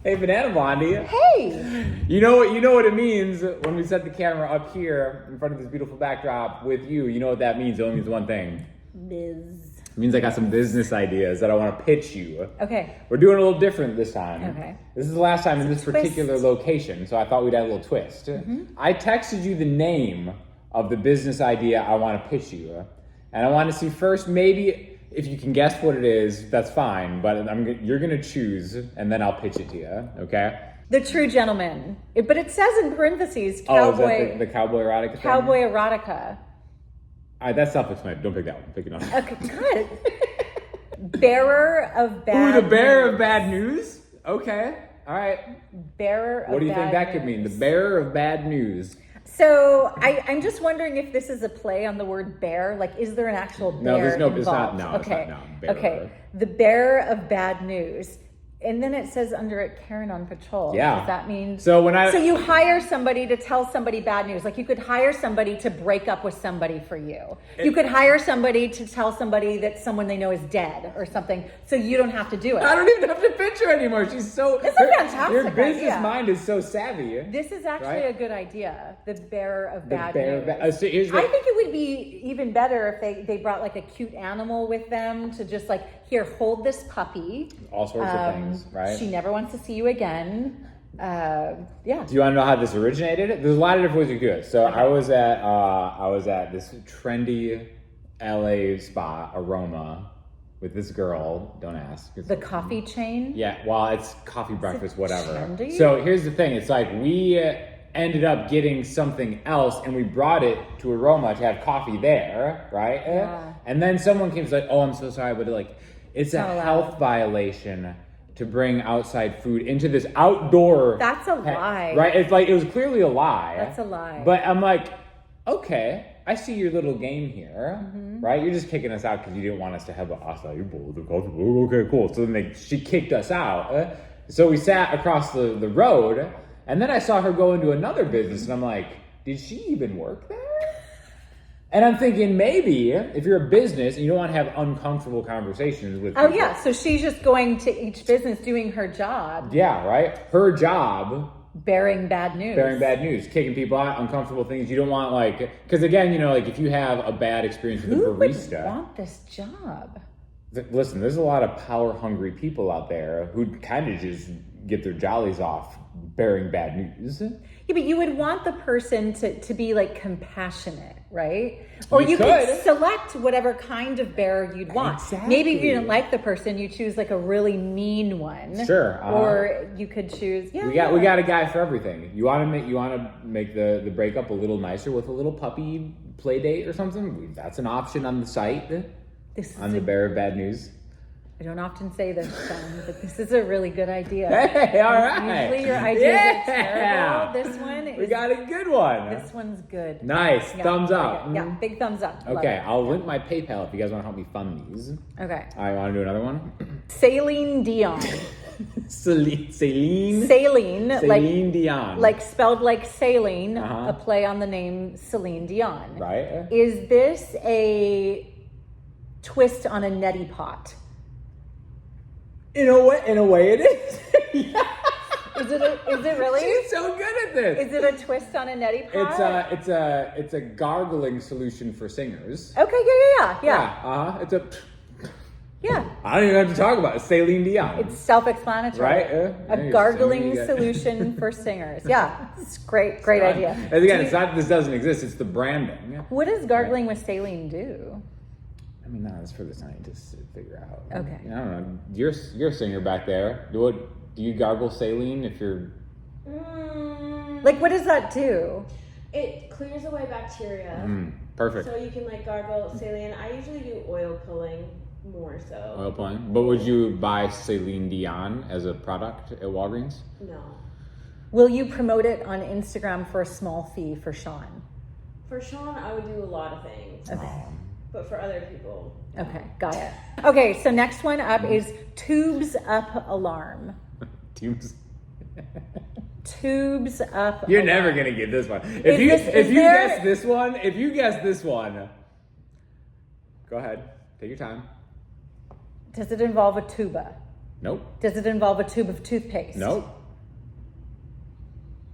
Hey, Banana Blondie. Hey! You know what it means when we set the camera up here in front of this beautiful backdrop with you. You know what that means. It only means one thing. Biz. It means I got some business ideas that I want to pitch you. Okay. We're doing a little different this time. Okay. This is the last time in this twist. particular location, so I thought we'd add a little twist. I texted you the name of the business idea I want to pitch you. And I want to see first, maybe if you can guess what it is, that's fine. But you're going to choose, and then I'll pitch it to you, okay? The True Gentleman. But it says in parentheses, cowboy. Oh, is that the cowboy erotica thing? Cowboy erotica. All right, that's self-explanatory. Don't pick that one. Pick another. Okay, good. Bearer of bad news. Ooh, the bearer of bad news? Okay. All right. Bearer of bad news. What do you think that could mean? The bearer of bad news. So I'm just wondering if this is a play on the word bear. Like, is there an actual bear involved? It's not. No, okay. it's not. No, bearer. Okay. The bearer of bad news. And then it says under it, Karen on patrol. Yeah. Does that mean? So you hire somebody to tell somebody bad news. Like, you could hire somebody to break up with somebody for you. You could hire somebody to tell somebody that someone they know is dead or something, so you don't have to do it. I don't even have to pitch her anymore. She's so. It's a fantastic Your business idea. mind is so savvy. This is actually right? a good idea. The bearer of bad bearer news. of bad- so here's the- I think it would be even better if they brought like a cute animal with them to just like, here, hold this puppy. All sorts of things, right? She never wants to see you again. Yeah. Do you want to know how this originated? There's a lot of different ways you could do it. So Okay. I was at this trendy LA spot, Aroma, with this girl. Don't ask. The coffee chain. Yeah, well, it's coffee, breakfast, whatever. trendy? So here's the thing. It's like we ended up getting something else and we brought it to Aroma to have coffee there, right? Yeah. And then someone came and was like, oh, I'm so sorry, but like, it's a not allowed. health violation to bring outside food into this outdoor. That's a lie. Right? It's like, it was clearly a lie. That's a lie. But I'm like, okay, I see your little game here, right? You're just kicking us out because you didn't want us to have a acai bowl with the coffee. Okay, cool. So then she kicked us out. So we sat across the road, and then I saw her go into another business, and I'm like, did she even work there? And I'm thinking maybe if you're a business and you don't want to have uncomfortable conversations with Oh people, yeah, so she's just going to each business doing her job, yeah, right? Her job, bearing bad news. bearing bad news, kicking people out, uncomfortable things. You don't want like, because again, like if you have a bad experience with Who a barista. would want this job? Listen, there's a lot of power-hungry people out there who kind of just get their jollies off bearing bad news. Yeah, but you would want the person to be like compassionate, right? Or you could. could select whatever kind of bearer you'd want. Exactly. Maybe if you didn't like the person, you choose like a really mean one. Sure. Or you could choose. Yeah. We got a guy for everything. You want to make the breakup a little nicer with a little puppy play date or something? That's an option on the site. This is On the bearer of bad news. I don't often say this, John, but this is a really good idea. Hey, all right. Usually your ideas are terrible. This one is. We got a good one. This one's good. Nice. Yeah, Thumbs okay. up. Yeah, big thumbs up. Love Okay, it. I'll link my PayPal if you guys want to help me fund these. Okay. I want to do another one. Saline Dion. Saline Saline, Dion. like spelled like saline, Uh-huh. a play on the name Celine Dion. Right? Is this a twist on a neti pot? In a way it is. Yeah. Is it really? She's so good at this. Is it a twist on a neti pot? It's a gargling solution for singers. Okay, yeah. It's a. Yeah. I don't even have to talk about it. Saline Dion. It's self-explanatory. Right? A gargling solution for singers. Yeah, it's great idea. And again, it's not this doesn't exist. It's the branding. What does gargling with saline do? I mean, no, that's for the scientists to figure out. Okay. I don't know. You're a singer back there. Do you gargle saline if you're? Like, what does that do? It clears away bacteria. Perfect. So you can like gargle saline. I usually do oil pulling more so. Oil pulling. But would you buy Saline Dion as a product at Walgreens? No. Will you promote it on Instagram for a small fee for Sean? For Sean, I would do a lot of things. Okay. But for other people, Okay, got it. Okay, so next one up is Tubes Up Alarm. Tubes. Tubes Up You're Alarm. never gonna get this one. Is If you there- guess this one, go ahead. Take your time. Does it involve a tuba? Nope. Does it involve a tube of toothpaste? Nope.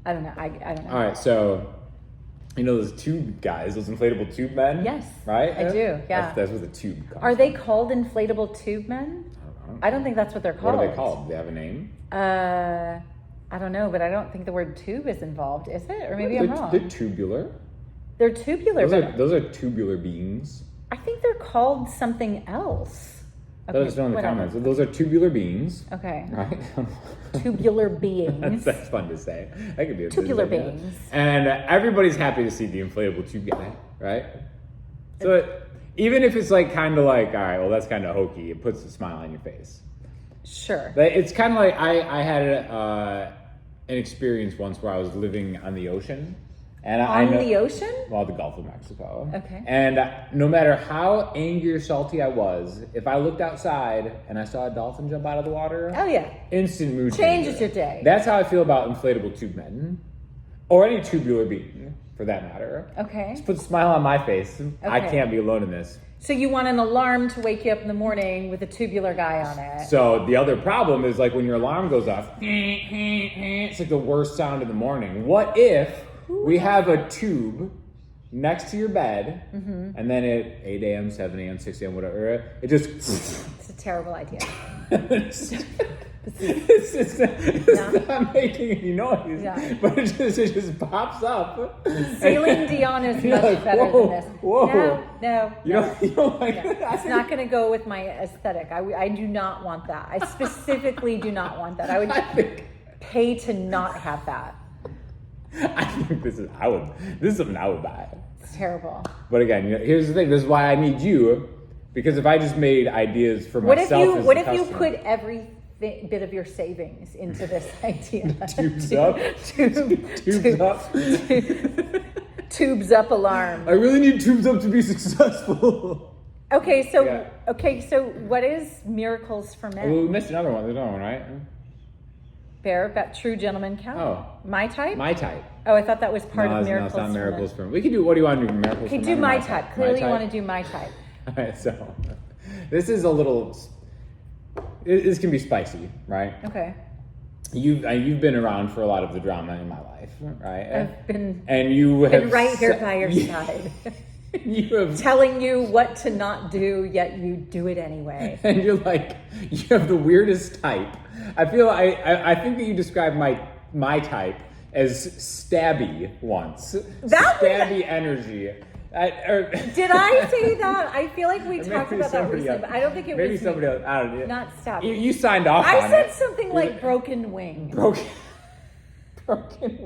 I don't know. I don't know. All right, so you know those tube guys, those inflatable tube men? Yes. Right? I do, yeah. That's what the tube comes Are they from. called inflatable tube men? I don't think that's what they're called. What are they called? Do they have a name? I don't know, but I don't think the word tube is involved, is it? Or maybe I'm wrong. They're tubular. They're tubular. Those are tubular beings. I think they're called something else. Let us know in the whatever. comments. Those are tubular beings. Okay. Right? Tubular beings. That's fun to say. That could be a Tubular business idea. beings. And everybody's happy to see the inflatable tube guy, right? So even if it's like kind of like, all right, well, that's kind of hokey, it puts a smile on your face. Sure. But it's kind of like I had an experience once where I was living on the ocean. And The ocean? Well, the Gulf of Mexico. Okay. And no matter how angry or salty I was, if I looked outside and I saw a dolphin jump out of the water, Oh, yeah. instant mood Changes changer. your day. That's how I feel about inflatable tube men, or any tubular being, for that matter. Okay. Just put a smile on my face. I Okay. can't be alone in this. So you want an alarm to wake you up in the morning with a tubular guy on it. So the other problem is like when your alarm goes off, it's like the worst sound in the morning. What if we have a tube next to your bed, and then at 8 a.m., 7 a.m., 6 a.m., whatever, it just... It's a terrible idea. it's not making any noise, Yeah. but it just pops up. Saline Dion is You're much like, better whoa, than this. whoa. No. You don't like No. It's not going to go with my aesthetic. I do not want that. I specifically do not want that. I would pay to not have that. I think this is something I would buy. It's terrible. But again, here's the thing. This is why I need you, because if I just made ideas for myself, What if you put every bit of your savings into this idea? Tubes up, tubes up. Tubes up alarm. I really need tubes up to be successful. Okay, so what is Miracles for Men? Well, we missed another one. There's another one, right? Bear, that true gentleman count. Oh. My type? My type. Oh, I thought that was part No, of it's Miracles not for Miracles Men. for Men. We can do, what do you want to do? Miracles Okay, for do Men or my My type. Clearly My you type? want to do my type. All right, so this is a little, this can be spicy, right? Okay. You've been around for a lot of the drama in my life, right? I've been right here by your side. You have, telling you what to not do, yet you do it anyway. and you're like, you have the weirdest type. I think that you described my type as stabby once. Stabby energy. Did I say that? I feel like we talked about that recently, but I don't think it maybe was somebody me. else. I don't know. Not stabby. You signed off I on said it. something like broken wing. Broken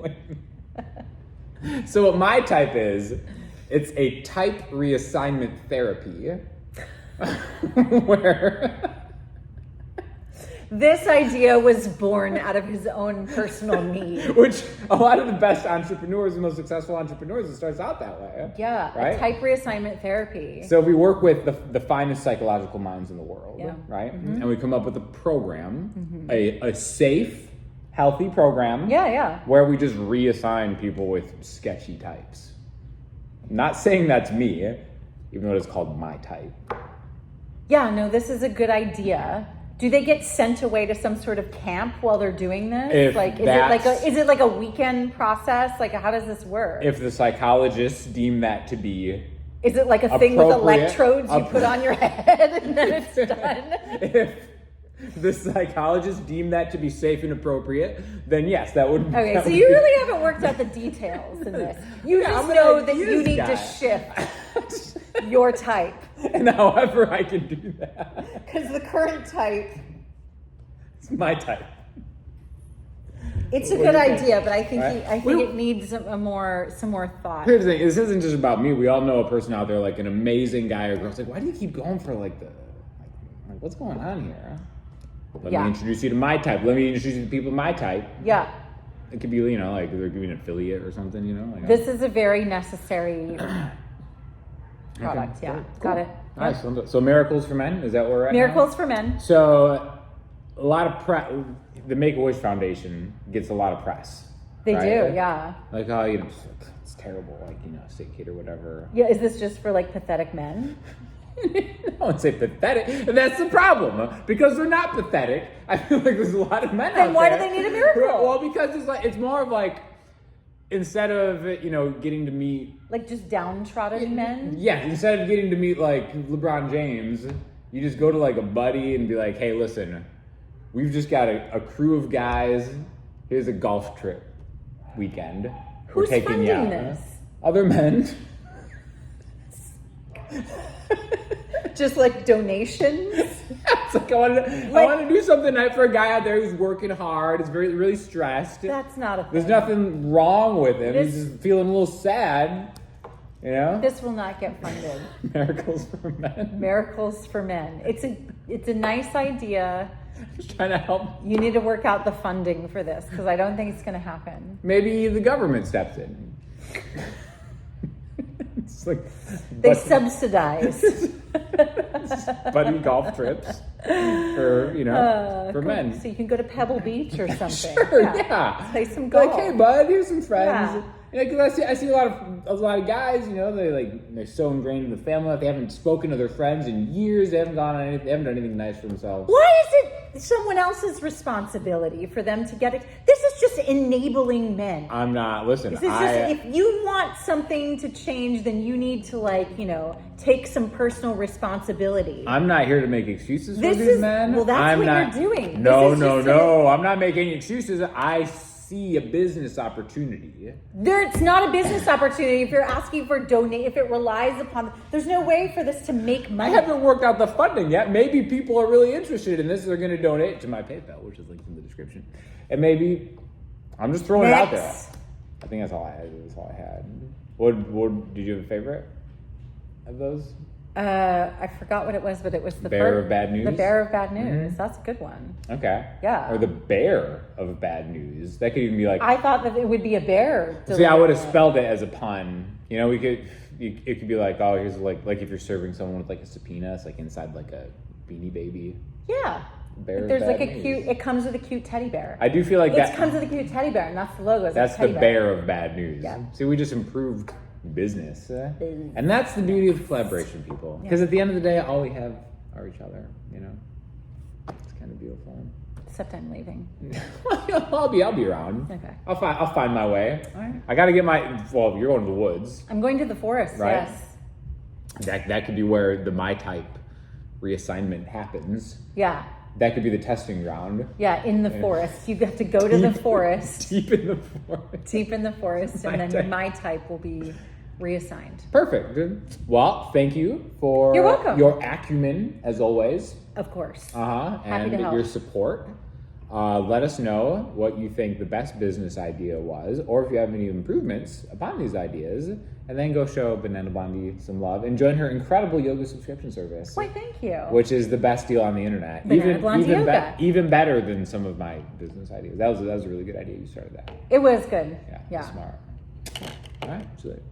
wing. So what my type is, it's a type reassignment therapy where This idea was born out of his own personal need. which a lot of the best entrepreneurs, the most successful entrepreneurs, it starts out that way. Yeah, right? a type reassignment therapy. So we work with the finest psychological minds in the world, Yeah. right? And we come up with a program, a safe, healthy program. Yeah. Where we just reassign people with sketchy types. I'm not saying that's me, even though it's called my type. Yeah, no, this is a good idea. Do they get sent away to some sort of camp while they're doing this? If Is it like a weekend process? Like, how does this work? If the psychologists deem that to be Is it like a thing with appropriate- electrodes you put on your head and then it's done? if the psychologists deem that to be safe and appropriate, then yes, that would. Okay, that so would you be- really haven't worked out the details in this. You Yeah, just I'm an know that ideas you need guy. to shift your type. And however I can do that, Because the current type, it's my type. it's a What good do you think? idea, but I think Right? it needs some more thought. Here's the thing: this isn't just about me. We all know a person out there, like an amazing guy or girl. It's like, why do you keep going for like what's going on here? Let Yeah. me introduce you to my type. Let me introduce you to people my type. Yeah, It could be, like they're giving an affiliate or something, Like, this is a very necessary product. Okay, Yeah, cool. got it. Nice. So Miracles for Men, is that where we're at now? Miracles for Men. So a lot of the Make-A-Wish Foundation gets a lot of press. They right? do, yeah. Like, it's terrible, like, sick kid or whatever. Yeah, is this just for like pathetic men? I wouldn't say pathetic. And that's the problem. Because they're not pathetic. I feel like there's a lot of men out there. Then why do they need a miracle? Well, because it's more of like, instead of, getting to meet... Like just downtrodden men? Yeah, instead of getting to meet like LeBron James, you just go to like a buddy and be like, hey, listen, we've just got a crew of guys. Here's a golf trip weekend. Who's funding this? Other men. Just like donations? It's like I want to do something for a guy out there who's working hard, is really stressed. That's not a thing. There's nothing wrong with him. He's just feeling a little sad. This will not get funded. Miracles for men. Miracles for men. It's a nice idea. I'm just trying to help. You need to work out the funding for this because I don't think it's going to happen. Maybe the government steps in. It's like they subsidize buddy golf trips for for men. So you can go to Pebble Beach or something. Sure, yeah. Play some golf. Like, hey, bud, here's some friends. Yeah. Because I see a lot of guys. They're so ingrained in the family that they haven't spoken to their friends in years. They haven't gone on anything. They haven't done anything nice for themselves. Why is it someone else's responsibility for them to get it? This is just enabling men. I'm not. Listen, this is if you want something to change, then you need to take some personal responsibility. I'm not here to make excuses for these men. Well, that's what you're doing. No. I'm not making excuses. I see a business opportunity. It's not a business opportunity if you're asking for if it relies upon. There's no way for this to make money. I haven't worked out the funding yet. Maybe people are really interested in this. They're going to donate to my PayPal, which is linked in the description. And maybe I'm just throwing it out there. I think that's all I had. What did you have a favorite of those? I forgot what it was, but it was the Bear of Bad News? The Bear of Bad News. Mm-hmm. That's a good one. Okay. Yeah. Or the Bear of Bad News. That could even be like... I thought that it would be a bear. See, I would have spelled it as a pun. It could be like, oh, here's like if you're serving someone with like a subpoena, it's like inside like a Beanie Baby. Yeah. Bear of There's Bad like News. it comes with a cute teddy bear. I do feel like It comes with a cute teddy bear, and that's the logo. That's the Bear of Bad News. Yeah. See, we just improved business. And that's the beauty of collaboration, people. Because at the end of the day, all we have are each other, It's kind of beautiful. Except I'm leaving. I'll be around. Okay. I'll find my way. All right. I got to get well, you're going to the woods. I'm going to the forest, Right. yes. That could be where the my type reassignment happens. Yeah. That could be the testing ground. Yeah, in the forest. You have to go to the forest. Deep in the forest. Deep in the forest, and then type. my type will be reassigned. Perfect. Well, thank you for You're welcome. your acumen, as always. Of course. And to help. your support. Let us know what you think the best business idea was, or if you have any improvements upon these ideas, and then go show Banana Blondie some love and join her incredible yoga subscription service. Why, thank you. Which is the best deal on the internet. Banana Blondie yoga. Even better than some of my business ideas. That was a really good idea. You started that. It was good. Yeah. Smart. All right. See you later.